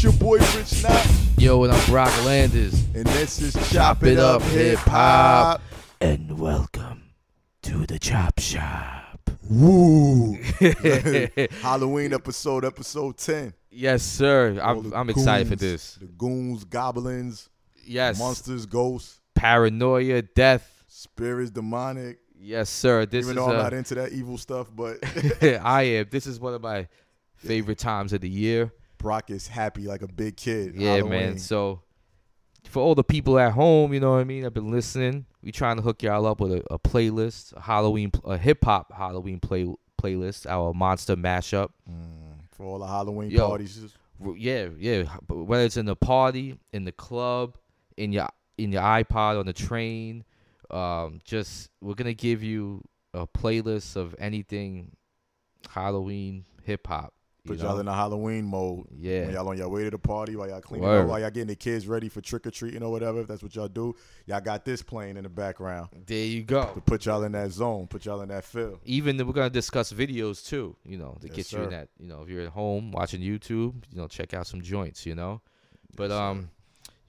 It's your boy Rich Knott. Yo, and I'm Brock Landers. And this is Chop It Up Hip Hop. And welcome to the Chop Shop. Woo! Halloween episode 10. Yes, sir. I'm excited for this. The goons, goblins, yes, monsters, ghosts, paranoia, death, spirits, demonic. Yes, sir. Even though I'm not into that evil stuff, but I am. This is one of my favorite times of the year. Brock is happy like a big kid. Yeah, Halloween. man. So for all the people at home, you know what I mean, I've been listening. We trying to hook y'all up with a playlist, a hip hop Halloween playlist, our monster mashup. For all the Halloween parties. Yeah. But whether it's in the party, in the club, in your iPod on the train, we're gonna give you a playlist of anything Halloween hip hop. Put y'all in the Halloween mode. Yeah. When y'all on your way to the party, while y'all cleaning up, while y'all getting the kids ready for trick-or-treating or whatever, if that's what y'all do, y'all got this playing in the background. There you go. To put y'all in that zone, put y'all in that feel. Even we're going to discuss videos too, to Yes, get sir. you in that, if you're at home watching YouTube, check out some joints, But Yes,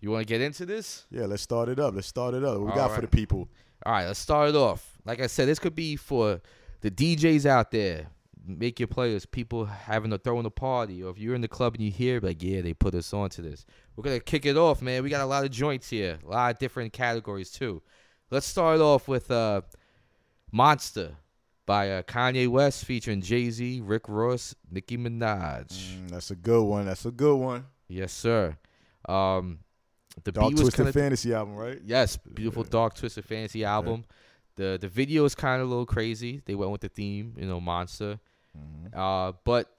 you want to get into this? Yeah, let's start it up. What we All got right. for the people? All right, let's start it off. Like I said, this could be for the DJs out there. Make your players, people having to throw in a party, or if you're in the club and you hear, like, yeah, they put us on to this. We're going to kick it off, man. We got a lot of joints here, a lot of different categories, too. Let's start off with Monster by Kanye West featuring Jay-Z, Rick Ross, Nicki Minaj. That's a good one. Yes, sir. The Dark beat was Twisted Fantasy album, right? Yes, beautiful Dark Twisted Fantasy album. The video is kind of a little crazy. They went with the theme, Monster. But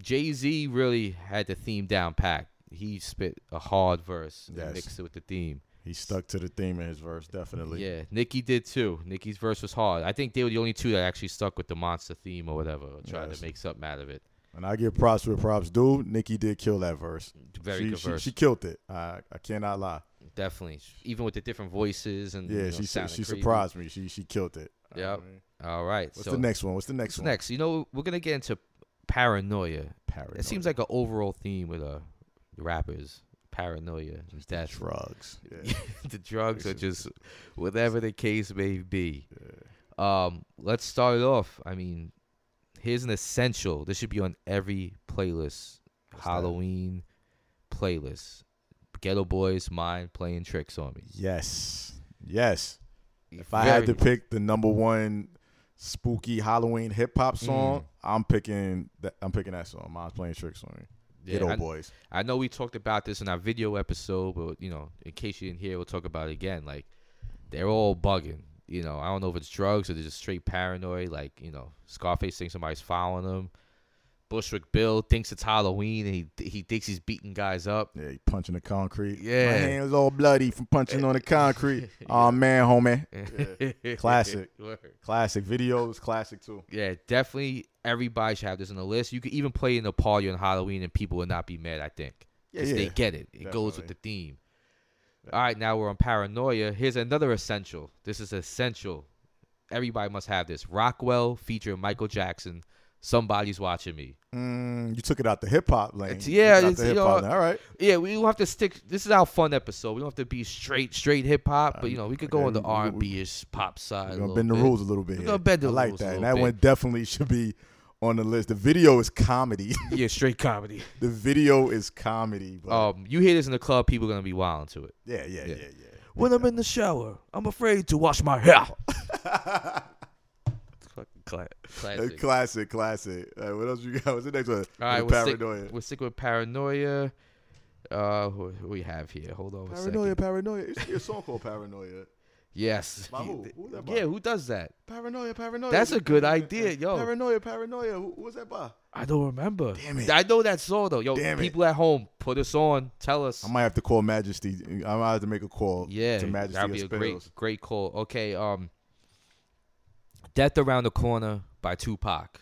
Jay-Z really had the theme down packed. He spit a hard verse and mixed it with the theme. He stuck to the theme in his verse, definitely. Yeah, Nicki did too. Nicki's verse was hard. I think they were the only two that actually stuck with the monster theme or whatever, or tried to make something out of it. And I give props where props due. Nicki did kill that verse. Very good verse. She killed it. I cannot lie. Definitely. Even with the different voices and she surprised me. She killed it. Yep. All right. What's the next one? Next, we're gonna get into paranoia. It seems like an overall theme with rappers. Paranoia, death, drugs. Yeah. The drugs are just whatever the case may be. Yeah. Let's start it off. I mean, here's an essential. This should be on every playlist. Halloween playlist. Ghetto Boys, Mind Playing Tricks on Me. Yes. If I had to pick the number one spooky Halloween hip hop song, I'm picking that song. Mind's Playing Tricks on Me. Yeah, Ghetto Boys. I know we talked about this in our video episode, but in case you didn't hear, we'll talk about it again. Like, they're all bugging. I don't know if it's drugs or they're just straight paranoid. Like, Scarface thinks somebody's following him. Bushwick Bill thinks it's Halloween and he thinks he's beating guys up. Yeah, he punching the concrete. Yeah. My hand's all bloody from punching on the concrete. Oh man, homie. Yeah. Classic. Classic. Videos, classic too. Yeah, definitely everybody should have this on the list. You could even play it in a party on Halloween and people will not be mad, I think. Yeah. They get it. It goes with the theme. All right, now we're on paranoia. Here's another essential. This is essential. Everybody must have this. Rockwell featuring Michael Jackson. Somebody's Watching Me. You took it out the hip hop lane. All right. Yeah, we don't have to stick. This is our fun episode. We don't have to be straight hip hop, but we could go on the R&B-ish pop side. We're gonna bend the rules a little bit. We're gonna bend the rules. I like that. And that one definitely should be on the list. The video is comedy. Yeah, straight comedy. The video is comedy. But you hear this in the club, people are gonna be wilding to it. Yeah. When I'm in the shower, I'm afraid to wash my hair. Classic. What else you got? What's the next one? All right, Paranoia. We'll stick with Paranoia. Who we have here? Hold on a second. Paranoia. It's a song called Paranoia. Yes. By who? Who's that by? Yeah, who does that? Paranoia. That's a good idea, yo. Paranoia. Who was that by? I don't remember. Damn it. I know that song, though. Yo, people at home, put us on. Tell us. I might have to call Majesty. I might have to make a call to Majesty. That'd be a great call. Okay, Death Around the Corner by Tupac.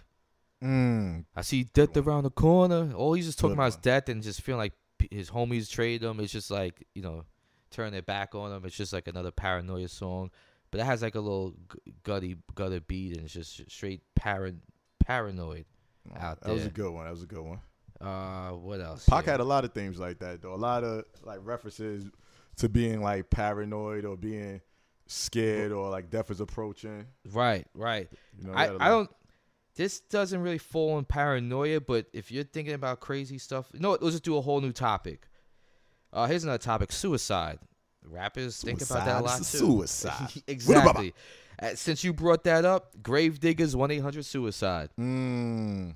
I see Death Around the Corner. All he's just talking about is death and just feeling like his homies trade him. It's just like, turning their back on him. It's just like another paranoia song. But it has like a little gutter beat and it's just straight paranoid out there. That was a good one. What else? Pac had a lot of things like that though. A lot of like references to being like paranoid or being scared or like death is approaching. Right. You know, I don't. This doesn't really fall in paranoia, but if you're thinking about crazy stuff, let's just do a whole new topic. Here's another topic: suicide. Rappers think about that a lot too. Suicide. Exactly. Since you brought that up, Gravediggers 1-800-Suicide. A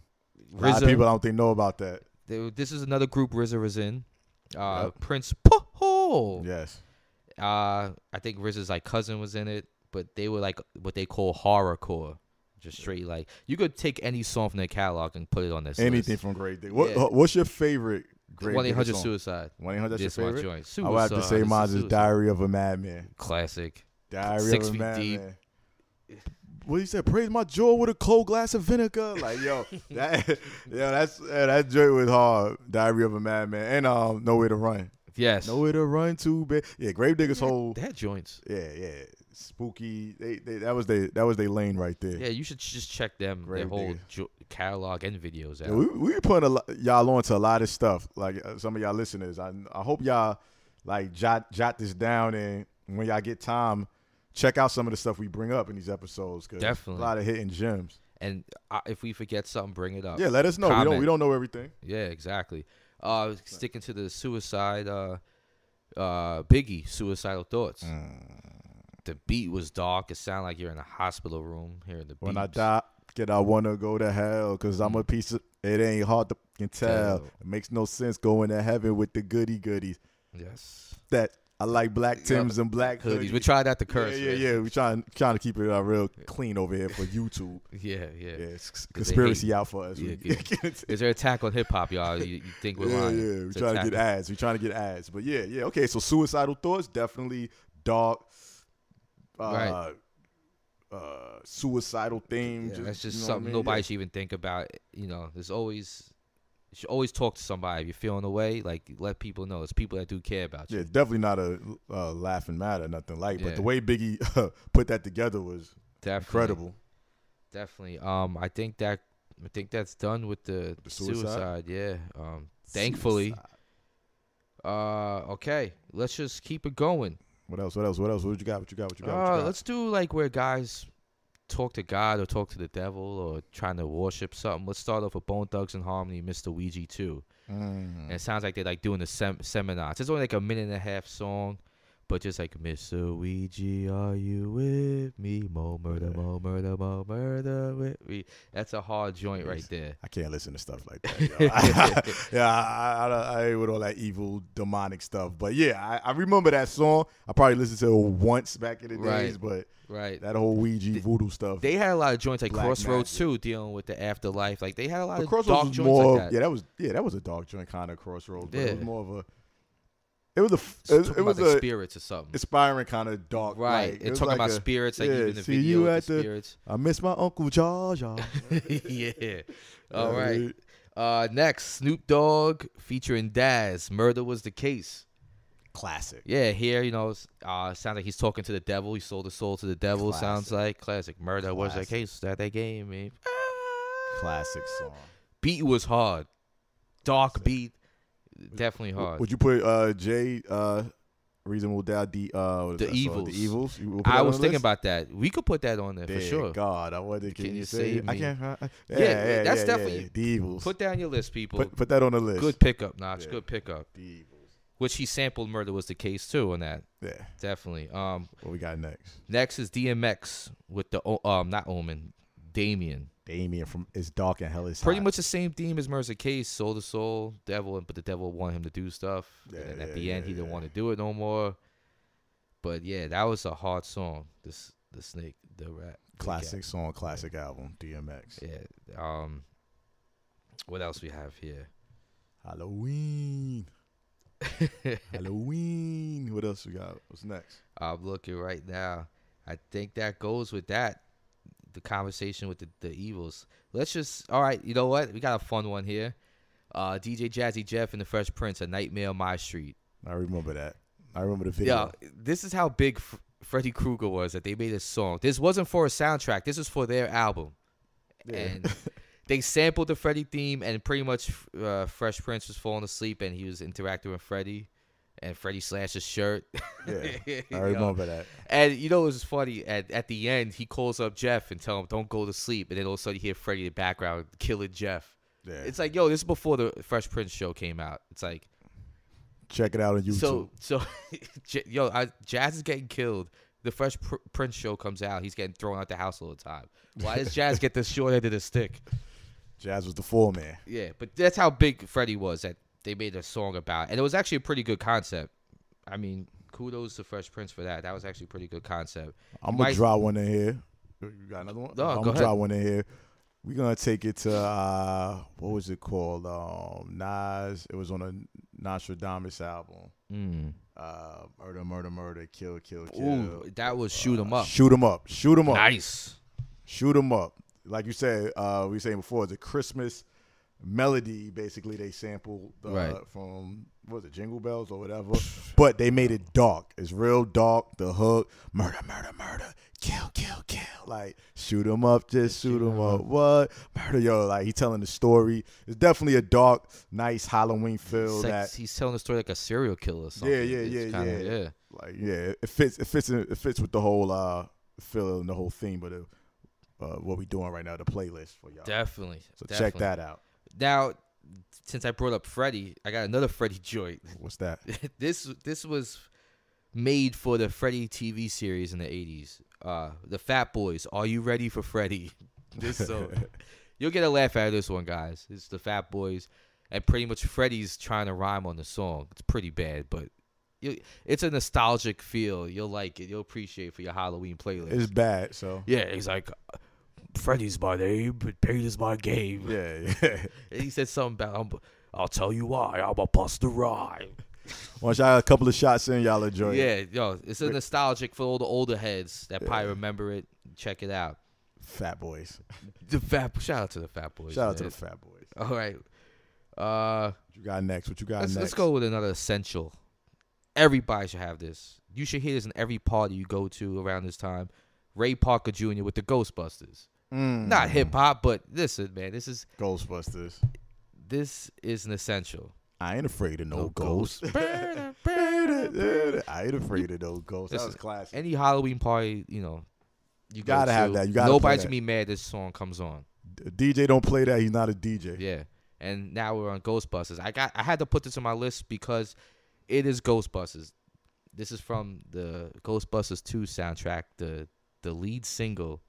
lot of people I don't think know about that. This is another group RZA was in. Prince. Yes. I think RZA's like cousin was in it, but they were like what they call horrorcore. Just straight like you could take any song from their catalog and put it on this. Anything list. from Gravediggers. What's your favorite Gravediggers 1-800-Suicide. 1-800 your favorite? Joint. I would have to say mine is Diary of a Madman. Classic. Diary 6 of a feet deep. Madman. What you said? Praise my jaw with a cold glass of vinegar. Like that joint was hard. Diary of a Madman and Nowhere to Run. Yes. Nowhere to Run too big. Yeah, Gravediggers whole. They had joints. Yeah. Spooky. That was their lane right there. Yeah, you should just check them their whole catalog and videos out. Yeah, we putting y'all on to a lot of stuff. Like some of y'all listeners, I hope y'all like jot this down, and when y'all get time, check out some of the stuff we bring up in these episodes. Cause definitely a lot of hidden gems. And if we forget something, bring it up. Yeah, let us know. Comment. We don't know everything. Yeah, exactly. Sticking to the suicide, Biggie, Suicidal Thoughts. The beat was dark. It sounded like you're in a hospital room hearing the beats. When I die, I wanna go to hell, cause I'm a piece of. It ain't hard to tell. It makes no sense going to heaven with the goodies. Yes. That I like black Timbs and black hoodies. We tried not to curse. Yeah. We trying to keep it real clean over here for YouTube. Yeah. It's conspiracy out for us. Yeah. Is there an attack on hip hop, y'all? You think we're lying? Yeah. We trying to get ads. But yeah. Okay, so Suicidal Thoughts, definitely dark. Suicidal themes. Yeah, that's just something nobody should even think about. There's always you should always talk to somebody if you're feeling away. Like let people know. It's people that do care about you. Yeah, it's definitely not a laughing matter, nothing like. But the way Biggie put that together was incredible. Definitely. I think that's done with the suicide. Yeah. Thankfully. Okay. Let's just keep it going. What else? What you got? Let's do like where guys talk to God or talk to the devil or trying to worship something. Let's start off with Bone ThugsNHarmony, Mr. Ouija 2. And it sounds like they're like doing the seminars. It's only like a 1.5-minute song, but just like, Mr. Ouija, are you with me? More murder with me. That's a hard joint right there. I can't listen to stuff like that. I ain't with all that evil, demonic stuff. But yeah, I remember that song. I probably listened to it once back in the days, but that whole Ouija voodoo stuff. They had a lot of joints like Crossroads too, dealing with the afterlife. Like they had a lot of dark joints like that. That was a dark joint kind of Crossroads. But it was more of a. It was like spirits or something. Inspiring kind of dark. Right. Like, it's talking about spirits, like even the video with the spirits. I miss my Uncle George. Yeah. All right. Next, Snoop Dogg featuring Daz. Murder Was the Case. Classic. Yeah, here, sounds like he's talking to the devil. He sold his soul to the devil. Classic. Sounds like classic. Murder was the case that they gave me. Classic song. Beat was hard. Dark beat. Definitely hard. Would you put Jay Reasonable Doubt the Evils? The Evils. I was thinking about that. We could put that on there for sure. God, I wonder. Can you save me? I can't. That's definitely the Evils. Put that on your list, people. Put that on the list. Good pickup, Notch. Good pickup. The Evils. Which he sampled. Murder Was the Case too on that. Yeah, definitely. What we got next? Next is DMX with the not Omen, Damien from It's Dark and Hell Is Hot. Pretty much the same theme as Murder Case, soul to soul, devil, but the devil wanted him to do stuff. And at the end, he didn't want to do it no more. But yeah, that was a hard song. The Snake, the rap. Classic song, classic album, DMX. Yeah. What else we have here? Halloween. What else we got? What's next? I'm looking right now. I think that goes with that. The conversation with the Evils. Let's just, all right, you know what? We got a fun one here. DJ Jazzy Jeff and the Fresh Prince, A Nightmare on My Street. I remember that. I remember the video. Yeah, this is how big Freddy Krueger was that they made this song. This wasn't for a soundtrack. This was for their album. Yeah. And They sampled the Freddy theme, and pretty much Fresh Prince was falling asleep, and he was interacting with Freddy, and Freddy slashed his shirt. Yeah, I remember that. And you know it was funny. At the end, he calls up Jeff and tells him, "Don't go to sleep." And then all of a sudden, you hear Freddy in the background killing Jeff. Yeah. It's like, yo, this is before the Fresh Prince show came out. It's like, check it out on YouTube. So yo, Jazz is getting killed. The Fresh Prince show comes out. He's getting thrown out the house all the time. Why does Jazz get the short end of the stick? Jazz was the foreman. Yeah, but that's how big Freddy was that they made a song about. And it was actually a pretty good concept. I mean, kudos to Fresh Prince for that. That was actually a pretty good concept. I'm going to draw one in here. You got another one? No, I'm going to draw one in here. We're going to take it to, what was it called? Nas. It was on a Nostradamus album. Murder, murder, murder, kill, kill, kill. Ooh, that was Shoot 'Em Up. Shoot 'Em Up. Shoot 'Em Up. Nice. Shoot 'Em Up. Like you said, we were saying before, it's a Christmas melody. Basically, they sampled from, what was it, Jingle Bells or whatever. But they made it dark. It's real dark. The hook, murder, murder, murder, kill, kill, kill. Like, shoot 'em up, just shoot 'em up. What? Murder, yo. Like, he telling the story. It's definitely a dark, nice Halloween feel. Like he's telling the story like a serial killer or something. Yeah. Like, yeah, it fits with the whole feel and the whole theme of what we doing right now, the playlist for y'all. Definitely. So check that out. Now, since I brought up Freddy, I got another Freddy joint. What's that? This was made for the Freddy TV series in the 80s. The Fat Boys, Are You Ready for Freddy? This song. You'll get a laugh out of this one, guys. It's the Fat Boys, and pretty much Freddy's trying to rhyme on the song. It's pretty bad, but it's a nostalgic feel. You'll like it. You'll appreciate it for your Halloween playlist. It's bad, so. Yeah, he's like, Freddy's my name, but pain is my game. Yeah. And he said something about, I'll tell you why, I'm a Buster Rhyme. Once y'all a couple of shots in, y'all enjoy it. Yeah, yo, it's a nostalgic for all the older heads that probably remember it. Check it out. Fat Boys. Shout out to the Fat Boys. Shout out to the Fat Boys. All right. What you got next? Let's go with another essential. Everybody should have this. You should hear this in every party you go to around this time. Ray Parker Jr. with the Ghostbusters. Not hip hop, but listen, man, this is Ghostbusters. This is an essential. I ain't afraid of no ghosts. I ain't afraid of no ghosts. That was classic. Any Halloween party, you gotta have that. You gotta. Nobody's gonna be mad this song comes on. DJ don't play that. He's not a DJ. Yeah, and now we're on Ghostbusters. I had to put this on my list because it is Ghostbusters. This is from the Ghostbusters 2 soundtrack. The lead single,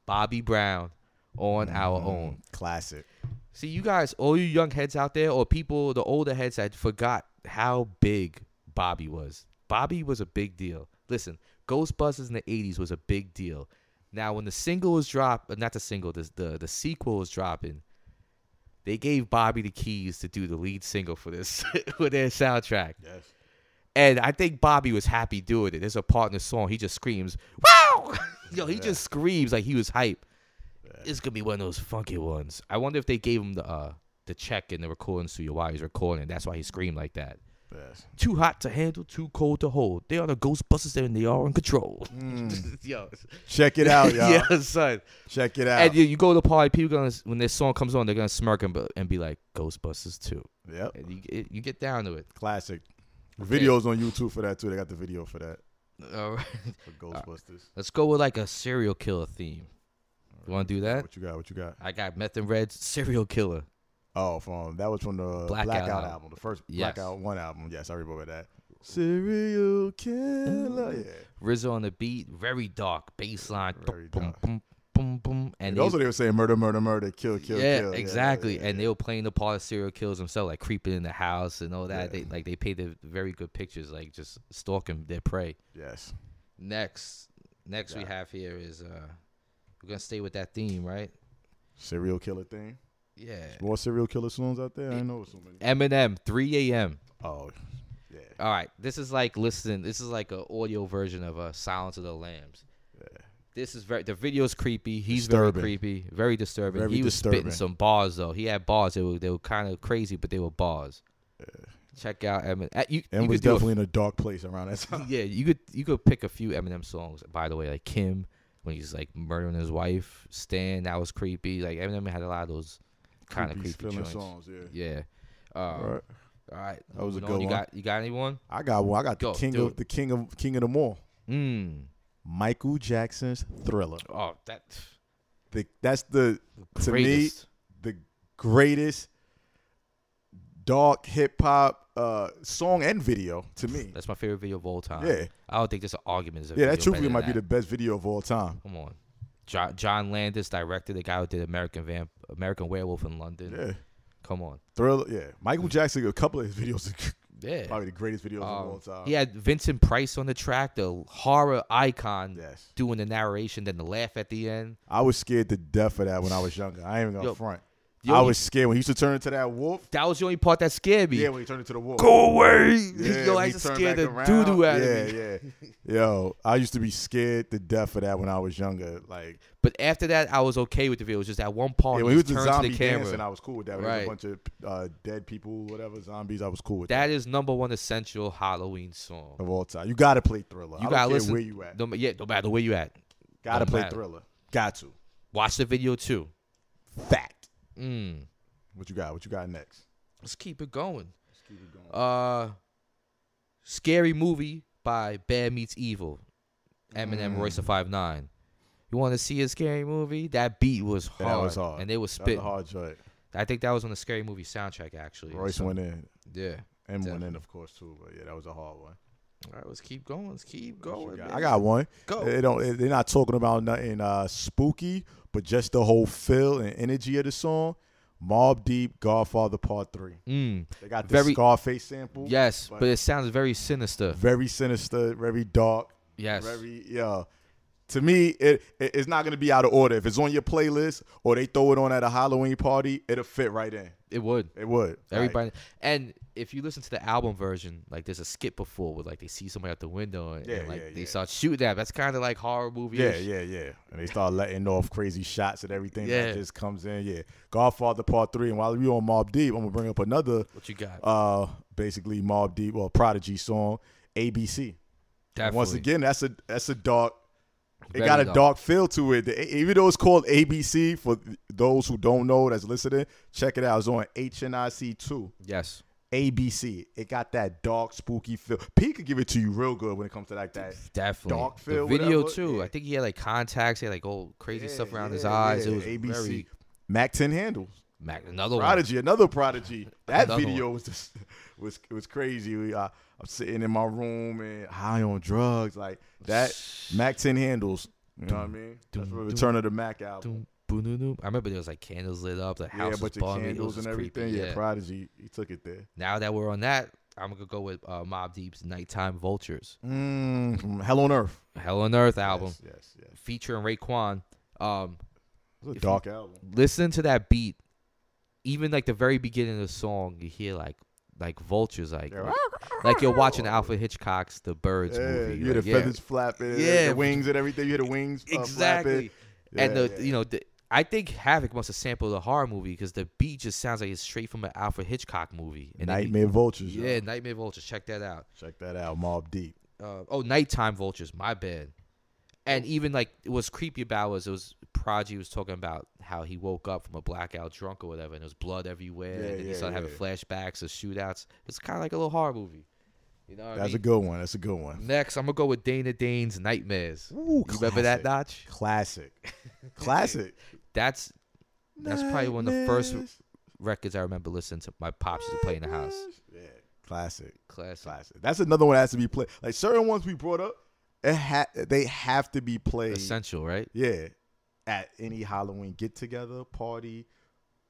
Bobby Brown, On Our Own. Classic. See, you guys, all you young heads out there, or people, the older heads, had forgot how big Bobby was. Bobby was a big deal. Listen, Ghostbusters in the 80s was a big deal. Now, when the single was dropped, not the single, the sequel was dropping, they gave Bobby the keys to do the lead single for this, for their soundtrack. Yes. And I think Bobby was happy doing it. There's a part in the song, he just screams, wow! Yo, he just screams like he was hype. It's going to be one of those funky ones. I wonder if they gave him the check in the recording studio while he's recording. That's why he screamed like that. Yes. Too hot to handle, too cold to hold. They are the Ghostbusters and they are in control. Yo. Check it out, y'all. Yeah, son. Check it out. And you go to the party, people when this song comes on, they're going to smirk and be like, Ghostbusters 2. Yep. And you get down to it. Classic. Videos on YouTube for that, too. They got the video for that. All right. For Ghostbusters. Let's go with like a serial killer theme. You want to do that? What you got? I got Meth and Red's Serial Killer. Oh, that was from the Blackout album. The first Blackout 1 album. Yes, I remember that. Serial Killer. Yeah. Rizzo on the beat. Very dark. Bass line. Very boom, dark. boom, boom, boom. And also they were saying murder, murder, murder, kill, kill, kill. Exactly. Yeah. And they were playing the part of serial killers themselves, like creeping in the house and all that. Yeah. They painted very good pictures, like just stalking their prey. Yes. Next we have here is we're gonna stay with that theme, right? Serial killer thing. Yeah. More serial killer songs out there. I know so many. Eminem, 3 a.m. Oh, yeah. All right. This is like an audio version of Silence of the Lambs. Yeah. This is the video's creepy. He's disturbing. very creepy, very disturbing. Very he was disturbing. spitting some bars though. He had bars. They were kind of crazy, but they were bars. Yeah. Check out Eminem. And was definitely in a dark place around that time. Yeah, you could pick a few Eminem songs. By the way, like Kim when he's like murdering his wife. Stan, that was creepy. Like Eminem had a lot of those kind of creepy joints. songs, Yeah. All right. That was a good one. You got anyone? I got one. I got the king of them all. Michael Jackson's Thriller. Oh, that's to me the greatest dark hip hop song and video to me. That's my favorite video of all time. Yeah. I don't think there's an argument. That truthfully might be the best video of all time. Come on. John Landis directed, the guy who did American Werewolf in London. Yeah. Come on. Thriller, yeah. Michael Jackson, a couple of his videos yeah. probably the greatest videos of all time. He had Vincent Price on the track, the horror icon, doing the narration, then the laugh at the end. I was scared to death of that when I was younger. I ain't even gonna front. I was scared when he used to turn into that wolf. That was the only part that scared me. Yeah, when he turned into the wolf. Go away! Yeah, Yo, I used to scare the doo-doo out of me. Yeah. Yo, I used to be scared to death of that when I was younger. But after that, I was okay with the video. It was just that one part. Yeah, when he was the zombie zombie to the camera. dancing, I was cool with that. When there was a bunch of dead people, whatever, zombies, I was cool with that. That is number one essential Halloween song of all time. You got to play Thriller. You got to listen. Where you at. No matter where you at. Got to play Thriller. Got to. Watch the video, too. Fact. What you got? What you got next? Let's keep it going. Scary Movie by Bad Meets Evil. Eminem, Royce da 5'9". You want to see a scary movie? That beat was hard. That was hard. And they were spitting. That was a hard joint. I think that was on the Scary Movie soundtrack, actually. Royce went in. Yeah. And went in, of course, too. But, yeah, that was a hard one. All right, let's keep going. I got one. Go. They're not talking about nothing spooky, but just the whole feel and energy of the song. Mobb Deep, Godfather Part 3. They got the Scarface sample. Yes, but it sounds very sinister. Very sinister, very dark. Yes. To me, it's not going to be out of order. If it's on your playlist or they throw it on at a Halloween party, it'll fit right in. It would. Everybody. And if you listen to the album version, like there's a skit before where like they see somebody out the window and they start shooting at them. That's kind of like horror movie. Yeah. And they start letting off crazy shots and everything that just comes in. Yeah. Godfather Part 3. And while we on Mobb Deep, I'm going to bring up another. What you got? Basically Mobb Deep, Prodigy song, ABC. Definitely. Once again, that's a dark. It got a dark feel to it. Even though it's called ABC, for those who don't know that's listening, check it out. It's on HNIC 2. Yes. ABC. It got that dark, spooky feel. P could give it to you real good when it comes to like that definitely dark feel. The video whatever. too. I think he had like contacts. He had like old crazy stuff around his eyes. It was ABC. Very Mac 10 Handles. Another Prodigy, one. another Prodigy. That Another video was just was crazy. I'm sitting in my room and high on drugs like that. Mac 10 Handles. You know what I mean? That's the Return of the Mac album. I remember there was like candles lit up. The house was bunch of candles and everything. Creepy. Yeah, Prodigy, he took it there. Now that we're on that, I'm gonna go with Mobb Deep's "Nighttime Vultures." Hell on Earth. Hell on Earth album. Yes. Featuring Raekwon. It's a dark album. Listen to that beat. Even like the very beginning of the song, you hear like vultures, like you're watching Alfred Hitchcock's The Birds movie. You hear the feathers flapping, the wings and everything. You hear the wings exactly. Flapping. And I think Havoc must have sampled a horror movie because the beat just sounds like it's straight from an Alfred Hitchcock movie. And Nightmare Vultures. Yeah, Nightmare Vultures. Check that out. Mobb Deep. Nighttime Vultures. My bad. And even like what's creepy about was Prodigy was talking about how he woke up from a blackout drunk or whatever, and there was blood everywhere, and then he started having flashbacks of shootouts. It's kind of like a little horror movie. You know what I mean? A good one. That's a good one. Next, I'm gonna go with Dana Dane's Nightmares. Ooh, you remember that, Notch? Classic. That's probably one of the first records I remember listening to. My pops used to play in the house. Yeah, classic. Classic. That's another one that has to be played. Like certain ones we brought up. They have to be played. Essential, right? Yeah. At any Halloween get-together, party.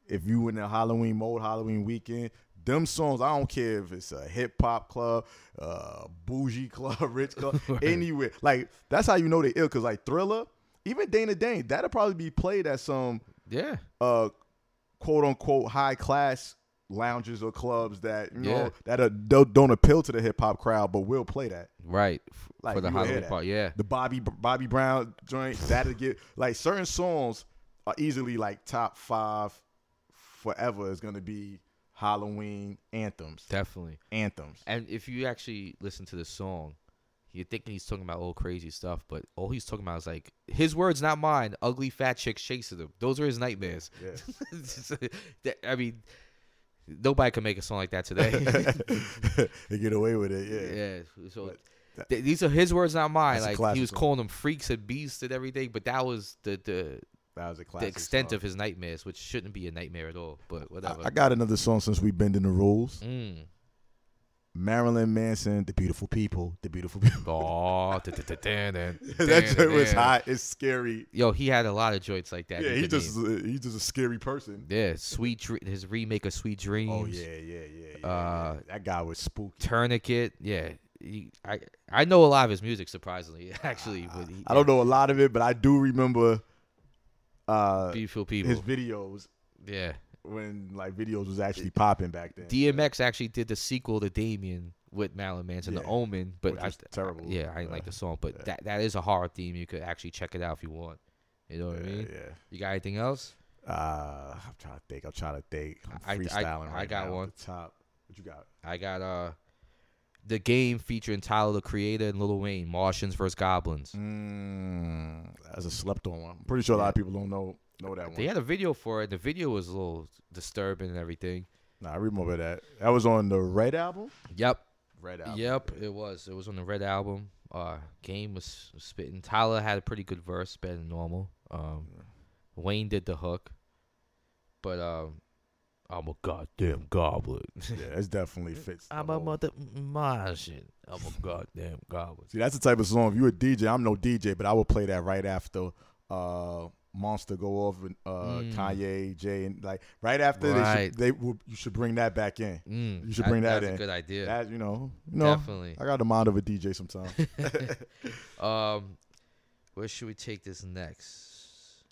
If you in a Halloween mode, Halloween weekend, them songs, I don't care if it's a hip-hop club, bougie club, rich club, anywhere. Like, that's how you know they ill. Because, like, Thriller, even Dana Dane, that'll probably be played at some, quote-unquote, high-class lounges or clubs that that don't appeal to the hip hop crowd, but will play that like for the Halloween part. Yeah, the Bobby Brown joint that'll get like certain songs are easily like top 5 forever is gonna be Halloween anthems. Definitely anthems. And if you actually listen to the song, you're thinking he's talking about old crazy stuff, but all he's talking about is like his words, not mine. Ugly fat chicks chasing him. Those are his nightmares. Yeah. I mean, nobody can make a song like that today. They get away with it. Yeah. Yeah. So these are his words, not mine. Like he was song. calling them freaks and beasts and everything, but that was the extent song. of his nightmares, which shouldn't be a nightmare at all. But whatever. I got another song since we bending the rules. Marilyn Manson, The Beautiful People, The Beautiful People. Oh, that joint was hot. It's scary. Yo, he had a lot of joints like that. Yeah, he's just a scary person. Yeah, his remake of Sweet Dreams. Oh yeah. That guy was spooky. Tourniquet. Yeah, I know a lot of his music. Surprisingly, actually, I don't know a lot of it, but I do remember Beautiful People. His videos. Yeah. When like videos was actually popping back then. DMX actually did the sequel to Damien with Marilyn Manson, The Omen, but terrible. I didn't like the song, but that is a horror theme. You could actually check it out if you want. You know what I mean? Yeah. You got anything else? I'm trying to think. I'm freestyling right now. I got one. At the top. What you got? I got The Game featuring Tyler the Creator and Lil Wayne, Martians vs. Goblins. That's a slept on one. I'm pretty sure a lot of people don't know that one. They had a video for it. The video was a little disturbing and everything. Nah, I remember that. That was on the Red album? Yep. Red album. Yep, it was. It was on the Red album. Game was spitting. Tyler had a pretty good verse, better than normal. Wayne did the hook. But I'm a goddamn goblin. Yeah, it definitely fits. I'm a mother Martian. I'm a goddamn goblin. See, that's the type of song. If you're a DJ, I'm no DJ, but I would play that right after Monster go off with Kanye, Jay, and like right after you should bring that back in. You should bring that in. That's a good idea. That, Definitely. I got the mind of a DJ sometimes. Where should we take this next?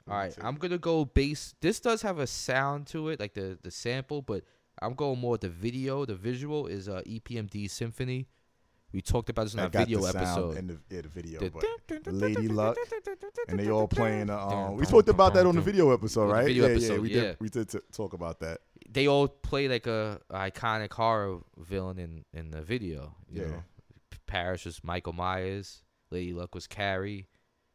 All right, I'm gonna go bass. This does have a sound to it, like the sample, but I'm going more with the video. The visual is EPMD Symphony. We talked about this in our video episode. And the video, the Lady Luck, and they all playing. We talked about that on the video episode, right? We did talk about that. They all play like a iconic horror villain in the video. You know? Parrish was Michael Myers. Lady Luck was Carrie.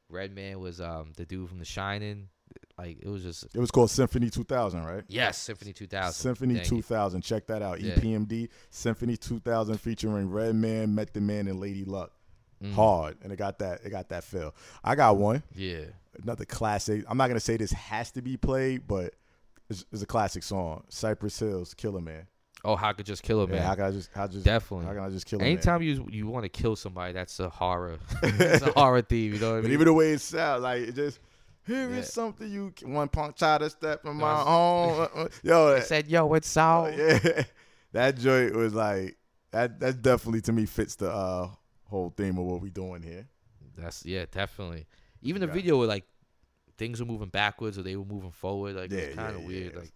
Redman was the dude from The Shining. Like it was called Symphony 2000, right? Yes, Symphony 2000. Symphony 2000. Check that out. Yeah. EPMD Symphony 2000 featuring Redman, Method Man, and Lady Luck. Hard, and it got that feel. I got one. Yeah, another classic. I'm not gonna say this has to be played, but it's a classic song. Cypress Hill's Killer Man. Oh, how could just kill a man? How can I just definitely? How can I just kill a Anytime you want to kill somebody, that's a horror. It's a horror theme. You know what I mean? But even the way it sounds, like it just. Here is something you one punk try to step in my own. Yo, I said, yo, it's all. Yeah, that joint was like that. That definitely to me fits the whole theme of what we doing here. Definitely. Even the video where like things were moving backwards or they were moving forward, like it's kind of weird. Like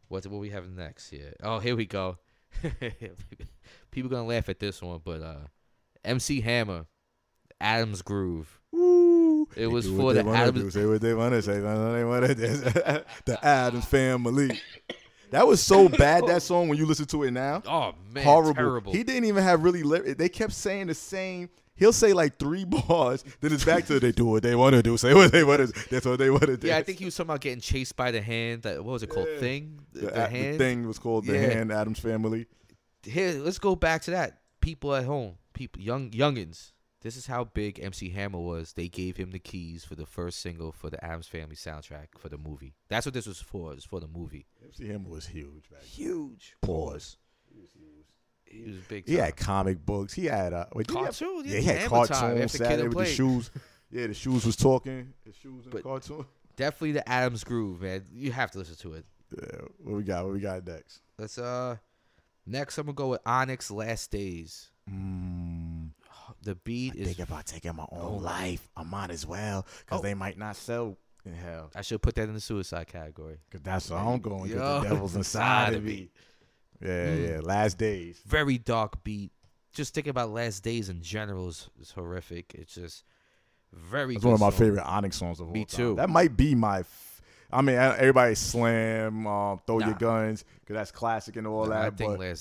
what we have next? Yeah. Oh, here we go. People gonna laugh at this one, but MC Hammer, Addams Groove. Woo. It was for the Addams. Say what they want to say. The Addams Family. That was so bad, that song, when you listen to it now. Oh, man, horrible. Terrible. He didn't even have really lyrics. They kept saying the same. He'll say like 3 bars, then it's back to they do what they want to do, say what they want to do. That's what they want to do. Yeah, I think he was talking about getting chased by the hand. What was it called? Thing? The hand? The thing was called The Hand, Addams Family. Here, let's go back to that. People at home, youngins. This is how big MC Hammer was. They gave him the keys for the first single for the Addams Family soundtrack for the movie. That's what this was for. It was for the movie. MC Hammer was huge, man. Huge. Pause. He was big time. He had comic books. He had cartoons. He had cartoons. Saturday with the shoes. Yeah, the shoes was talking. The shoes in the cartoon. Definitely the Addams Groove, man. You have to listen to it. Yeah. What we got? What we got next? Let's next I'm gonna go with Onyx Last Days. The beat is. Think about taking my own life. I might as well, because they might not sell in hell. I should put that in the suicide category. Because that's where I'm going. Because the devil's inside of me. Yeah. Last Days. Very dark beat. Just thinking about Last Days in general is horrific. It's just very. It's one of my favorite Onyx songs of all time. Me too. That might be my. I mean, everybody slam, throw your guns, because that's classic and all that.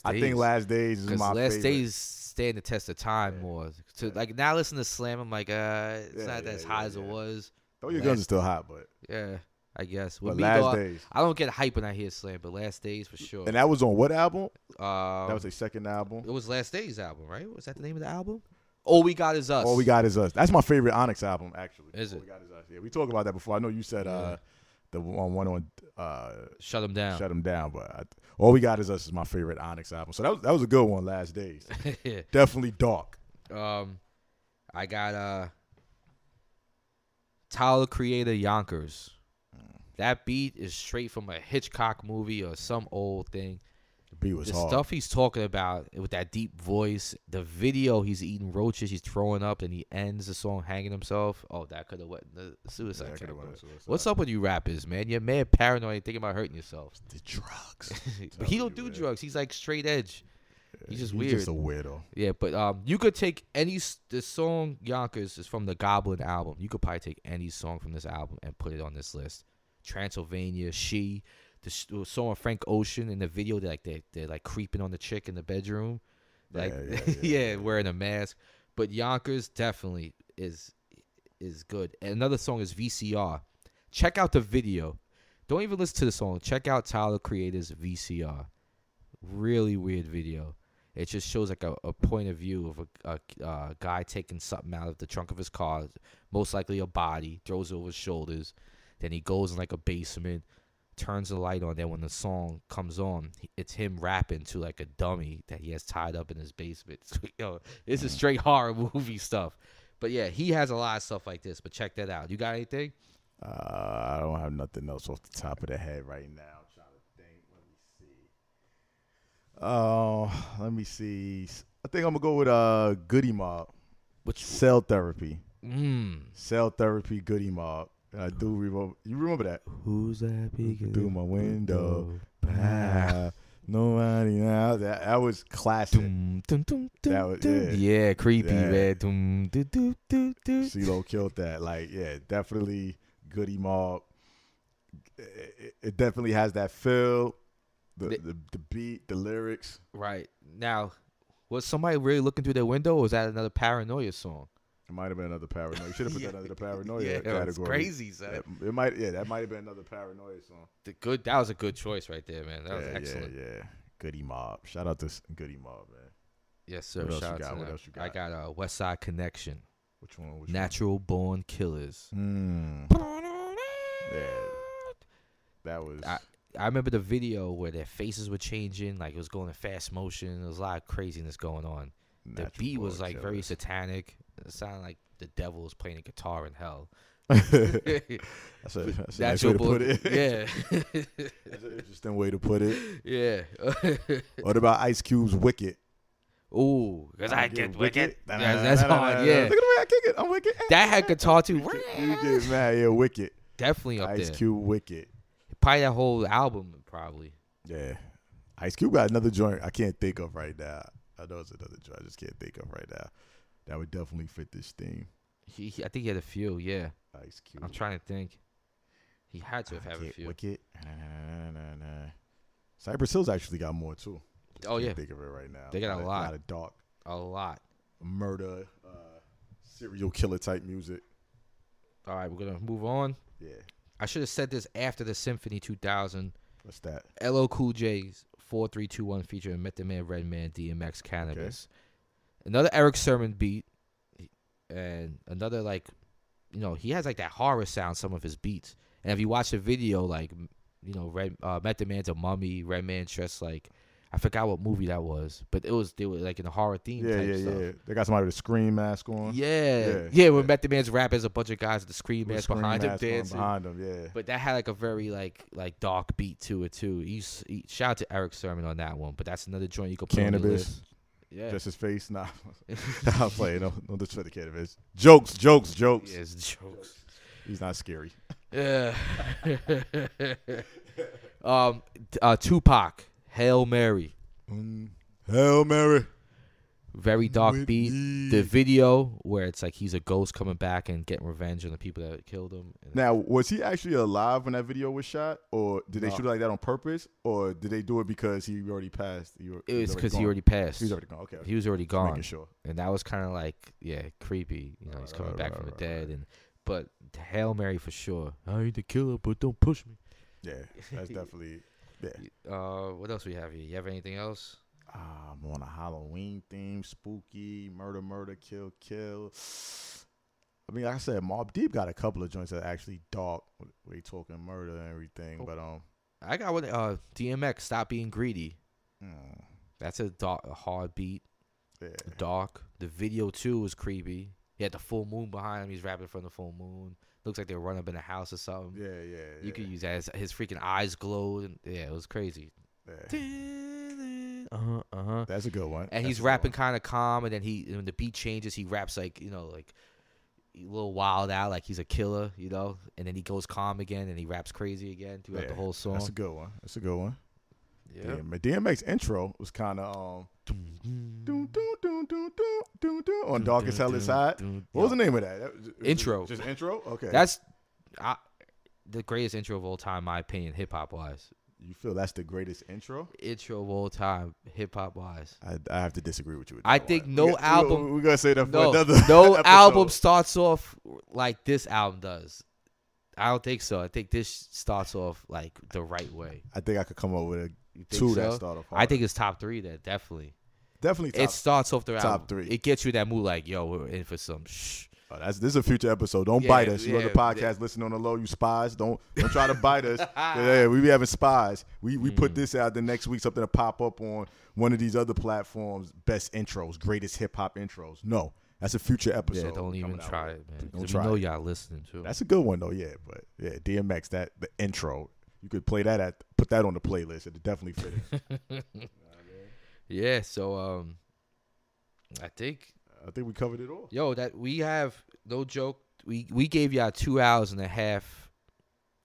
I think Last Days is my favorite. Last Days stand the test of time more. So like now, listen to Slam, I'm like, it's not as hot as it was. Throw Your Guns is still hot, but yeah, I guess. But Last Days, I don't get hype when I hear Slam, but Last Days for sure. And that was on what album? That was their second album. It was Last Days album, right? Was that the name of the album? All We Got Is Us. All We Got Is Us. That's my favorite Onyx album, actually. Is it? All We Got Is Us. Yeah, we talked about that before. I know you said the one on Shut 'Em Down. Shut 'Em Down, but All We Got Is Us is my favorite Onyx album. So that was a good one. Last Days, definitely dark. I got Tyler Creator Yonkers. That beat is straight from a Hitchcock movie or some old thing. The beat was hard. Stuff he's talking about with that deep voice. The video, he's eating roaches, he's throwing up, and he ends the song hanging himself. Oh, that could have went the suicide category. What's up with you rappers, man? You're mad paranoid, thinking about hurting yourself. The drugs. But he don't do drugs. He's like straight edge. He's just weird. He's just a weirdo. Yeah, but you could take the song Yonkers is from the Goblin album. You could probably take any song from this album and put it on this list. Transylvania, She. The song of Frank Ocean in the video, they're like creeping on the chick in the bedroom, like wearing a mask. But Yonkers definitely is good. And another song is VCR. Check out the video. Don't even listen to the song. Check out Tyler Creator's VCR. Really weird video. It just shows like a point of view of a guy taking something out of the trunk of his car, most likely a body, throws it over his shoulders. Then he goes in like a basement, turns the light on. Then when the song comes on, it's him rapping to like a dummy that he has tied up in his basement. It's a straight horror movie stuff. But yeah, he has a lot of stuff like this. But check that out. You got anything? I don't have nothing else off the top of the head right now. I'm trying to think. Let me see. I think I'm gonna go with Goody Mob. Which Cell Therapy? Cell Therapy, Goody Mob. I do remember. You remember that? Who's that peeking through my window? Nobody now. That was classic. That was creepy, man. CeeLo killed that. Like, definitely Goody Mob. It definitely has that feel. The beat, the lyrics. Right now, was somebody really looking through their window, or was that another Paranoia song? It might have been another Paranoia. You should have put that under the Paranoia category. It's crazy, son. That might have been another Paranoia song. That was a good choice right there, man. That was excellent. Yeah. Goody Mob. Shout out to Goody Mob, man. Yes, sir. What else you got? I got West Side Connection. Which one? Natural Born Killers. Yeah. That was. I remember the video where their faces were changing, like it was going in fast motion. There was a lot of craziness going on. The beat was like very satanic. It sounded like the devil was playing a guitar in hell. That's a nice way to put it. Yeah. That's an interesting way to put it. Yeah. What about Ice Cube's Wicked? Ooh, because I get wicked. That's hard, yeah. Look at the way I kick it. I'm wicked. That had guitar too. You get mad, yeah, Wicked. Definitely up there. Ice Cube, Wicked. Probably that whole album, probably. Yeah. Ice Cube got another joint I can't think of right now. I know it's another joint I just can't think of right now. That would definitely fit this theme. I think he had a few, yeah. Ice Cube. I'm trying to think. He had to have had a few. Wicked. Cypress Hill's actually got more too. Oh yeah. Think of it right now. They got a lot. A lot of dark. A lot. Murder, serial killer type music. All right, we're gonna move on. Yeah. I should have said this after the Symphony 2000. What's that? LL Cool J's 4321 featuring Method Man, Redman, DMX, Cannabis. Okay. Another Eric Sermon beat, and another he has like that horror sound. Some of his beats, and if you watch the video, Method Man's a mummy, Redman dressed like. I forgot what movie that was, but they were like in a horror theme type stuff. Yeah. They got somebody with a scream mask on. Yeah. When Method Man's rap, there's a bunch of guys with the scream mask behind him dancing. Yeah. But that had like a very like dark beat to it too. Shout out to Eric Sermon on that one. But that's another joint you could put Cannabis. on the list. Yeah. Just his face. Nah. I'm playing. No disrespect to Cannabis. Jokes. Yes, jokes. He's not scary. Yeah. Tupac. Hail Mary. Hail Mary. Very dark beat. The video where it's like he's a ghost coming back and getting revenge on the people that killed him. Now, was he actually alive when that video was shot, or did they shoot it like that on purpose, or did they do it because he already passed? It was because he already passed. He was already gone. Okay. He was already gone. Making sure. And that was kind of like, creepy. You know, he's coming back from the dead. But Hail Mary for sure. I ain't the killer, but don't push me. Yeah, that's definitely. Yeah. What else we have here? You have anything else? I'm on a Halloween theme, spooky, murder, kill. I mean, like I said, Mobb Deep got a couple of joints that are actually dark, where he talking murder and everything. But I got one. DMX, Stop Being Greedy. That's a hard beat. Yeah. Dark. The video too was creepy. He had the full moon behind him. He's rapping from the full moon. Looks like they were running up in a house or something. Yeah. You could use that as his freaking eyes glowed. And, it was crazy. Yeah. That's a good one. And he's rapping kind of calm, and then when the beat changes, he raps like a little wild out, like he's a killer, and then he goes calm again, and he raps crazy again throughout the whole song. That's a good one. Yeah. DMX intro was kind of on Darkest Hell Inside. What was the name of that? Intro. Just intro? Okay. That's the greatest intro of all time, in my opinion, hip hop wise. You feel that's the greatest intro? Intro of all time, hip hop wise. I have to disagree with you. I think album. We're gonna say that for another. No album starts off like this album does. I don't think so. I think this starts off like the right way. I think I could come up with two that start off hard. I think it's top 3 there, definitely. Definitely. It starts off the top album. 3. It gets you that mood like, yo, we're in for some shh. This is a future episode. Don't bite us. You know the podcast. Listen on the low, you spies. Don't try to bite us. We be having spies. We put this out. The next week something to pop up on one of these other platforms. Best intros, greatest hip hop intros. No, that's a future episode. Yeah, don't even try it, man. Don't try. We know y'all listening too. That's a good one though. Yeah, but DMX, the intro. You could play that put that on the playlist. It definitely fit. Yeah. So I think we covered it all. Yo, that we have, no joke, we gave y'all 2 hours and a half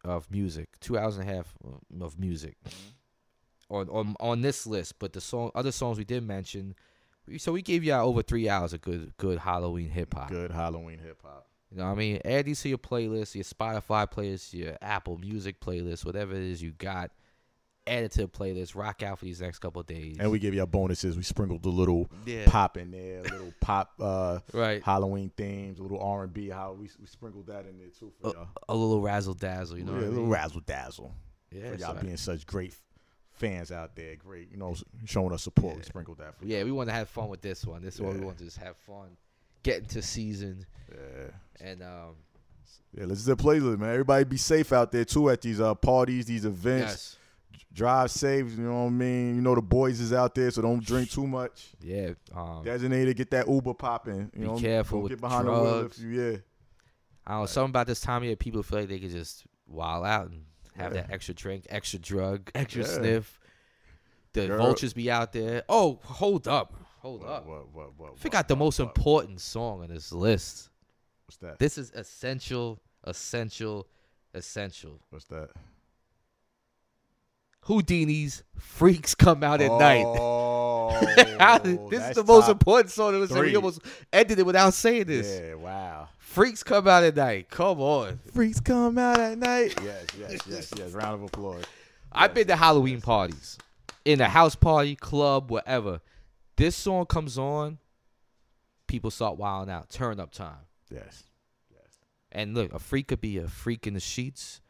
of music. 2 hours and a half of music on this list. But the other songs we did mention, so we gave y'all over 3 hours of good Halloween hip hop. Good Halloween hip hop. You know what I mean? Add these to your playlist, your Spotify playlist, your Apple Music playlist, whatever it is you got. Add it to the playlist. Rock out for these next couple of days. And we give y'all bonuses. We sprinkled a little pop in there, a little pop right. Halloween themes, a little R&B. How we sprinkled that in there too for y'all. A little razzle dazzle, a little razzle dazzle. Yeah, for y'all being such great fans out there, great, showing us support. Yeah. We sprinkled that for you. Yeah, we want to have fun with this one. This one we want to just have fun, get into season. Yeah. And let's do the playlist, man. Everybody be safe out there too at these parties, these events. Yes. Drive safe, you know what I mean? The boys is out there, so don't drink too much. Yeah. Designated, get that Uber popping. Be careful with get behind drugs. The wheel I don't know, something about this time of year, people feel like they could just wild out and have that extra drink, extra drug, extra sniff. The vultures be out there. Oh, hold up. What? Forgot the most important song on this list. What's that? This is essential. What's that? Houdini's Freaks Come Out at Night. This is the most important song of this. We almost ended it without saying this. Yeah, wow. Freaks Come Out at Night. Come on. Freaks Come Out at Night. Yes. Round of applause. I've been to Halloween parties. In a house party, club, whatever. This song comes on, people start wilding out. Turn up time. Yes. And look, a freak could be a freak in the sheets,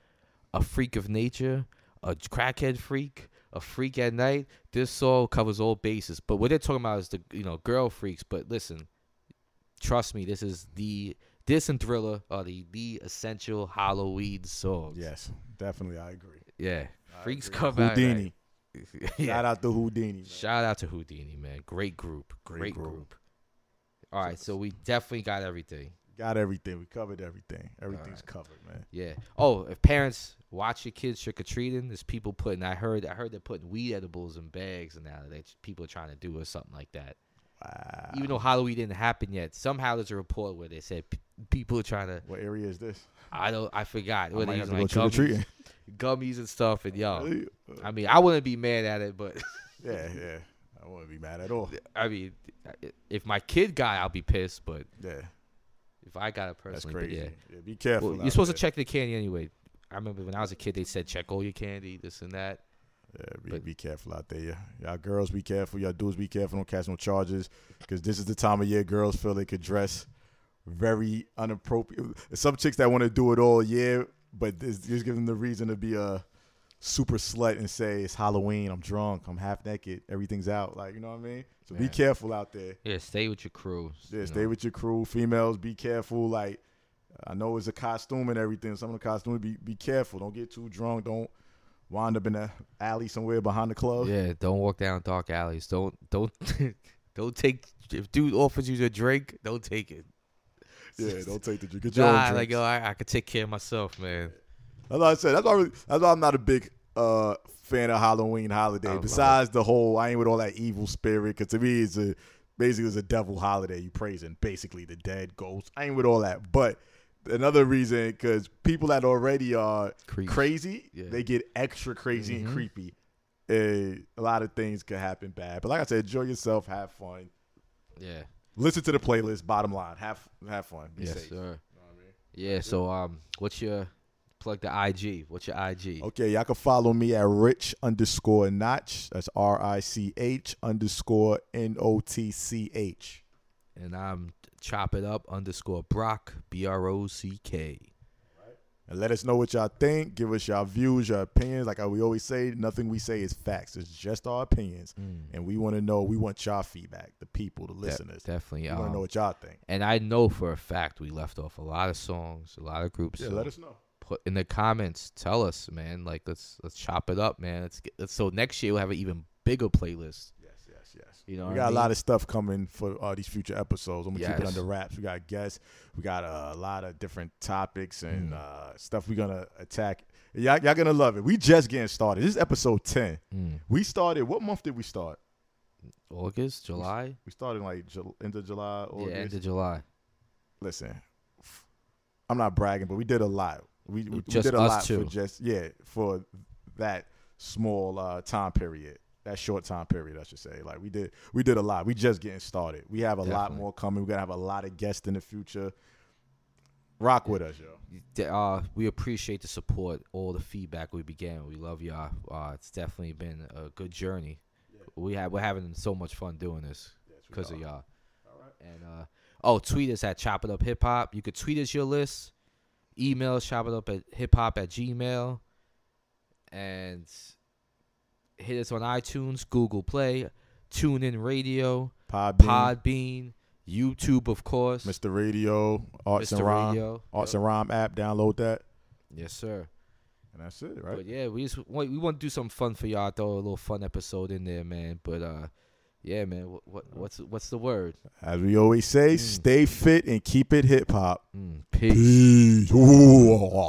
a freak of nature, a crackhead freak, a freak at night. This song covers all bases. But what they're talking about is the girl freaks. But listen, trust me, this and Thriller are the essential Halloween songs. Yes, definitely, I agree. Yeah, Freaks Come Out. Houdini. Shout out to Houdini. Man. Shout out to Houdini, man. Great group. Great group. All right, so we definitely got everything. We covered everything. Everything's covered, man. Yeah. Oh, if parents watch your kids trick-or-treating, there's people putting, I heard they're putting weed edibles in bags and now that people are trying to do or something like that. Wow. Even though Halloween didn't happen yet, somehow there's a report where they said people are trying to. What area is this? I forgot. I might have to go gummies and stuff. And I mean, I wouldn't be mad at it, but yeah. I wouldn't be mad at all. I mean, if my kid got, I'll be pissed. But yeah, if I got it personally, that's crazy. Yeah, be careful. Well, you're supposed to check the candy anyway. I remember when I was a kid, they said check all your candy, this and that. Yeah, be careful out there. Y'all girls, be careful. Y'all dudes, be careful. Don't catch no charges, because this is the time of year girls feel they could dress very inappropriate. There's some chicks that want to do it all year, but this gives them the reason to be a super slut and say it's Halloween. I'm drunk. I'm half naked. Everything's out. Like, you know what I mean? So be careful out there. Yeah, stay with your crew. Yeah, stay with your crew. Females, be careful. Like, I know it's a costume and everything. Some of the costumes, be careful. Don't get too drunk. Don't wind up in an alley somewhere behind the club. Yeah, don't walk down dark alleys. Don't don't take. If dude offers you a drink, don't take it. Yeah, don't take the drink. Get your own like, I could take care of myself, man. That's what I said. That's why I'm not a big fan of Halloween holiday. Besides the whole, I ain't with all that evil spirit. Because to me, it's basically a devil holiday. You praising basically the dead, ghosts. I ain't with all that. But another reason, because people that already are crazy, they get extra crazy and creepy. A lot of things could happen bad. But like I said, enjoy yourself, have fun. Yeah. Listen to the playlist. Bottom line, have fun. Be safe. Yes, sir. You know what I mean? Yeah. So what's your plug the IG? What's your IG? Okay, y'all can follow me at Rich_Notch. That's RICH_NOTCH. And I'm Chop It Up _Brock BROCK. And let us know what y'all think. Give us your views, your opinions. Like we always say, nothing we say is facts. It's just our opinions. And we want to know. We want y'all feedback, the people, the listeners. Definitely. We want to know what y'all think. And I know for a fact we left off a lot of songs, a lot of groups. Yeah, so let us know. Put in the comments. Tell us, man. Like let's chop it up, man. So next year we'll have an even bigger playlist. Yes. You know, we got a lot of stuff coming for these future episodes. I'm gonna keep it under wraps. We got guests. We got a lot of different topics and stuff we're gonna attack. Y'all gonna love it. We just getting started. This is episode 10. We started. What month did we start? August, July. We started like end of July. August. Yeah, end of July. Listen, I'm not bragging, but we did a lot. We did a lot too. for that small time period. That short time period, I should say. Like we did a lot. We just getting started. We have a lot more coming. We're gonna have a lot of guests in the future. Rock with us, yo. We appreciate the support, all the feedback we began. We love y'all. It's definitely been a good journey. Yeah. We're having so much fun doing this because of y'all. All right. And tweet us at Chop It Up Hip Hop. You could tweet us your list. Email chopitup@hiphop@gmail. And hit us on iTunes, Google Play, TuneIn Radio, Podbean, YouTube, of course. Mr. Radio, Arts and Rhyme app. Download that. Yes, sir. And that's it, right? But yeah, we want to do something fun for y'all. Throw a little fun episode in there, man. But yeah, man. What's the word? As we always say, stay fit and keep it hip hop. Peace. Peace. Ooh.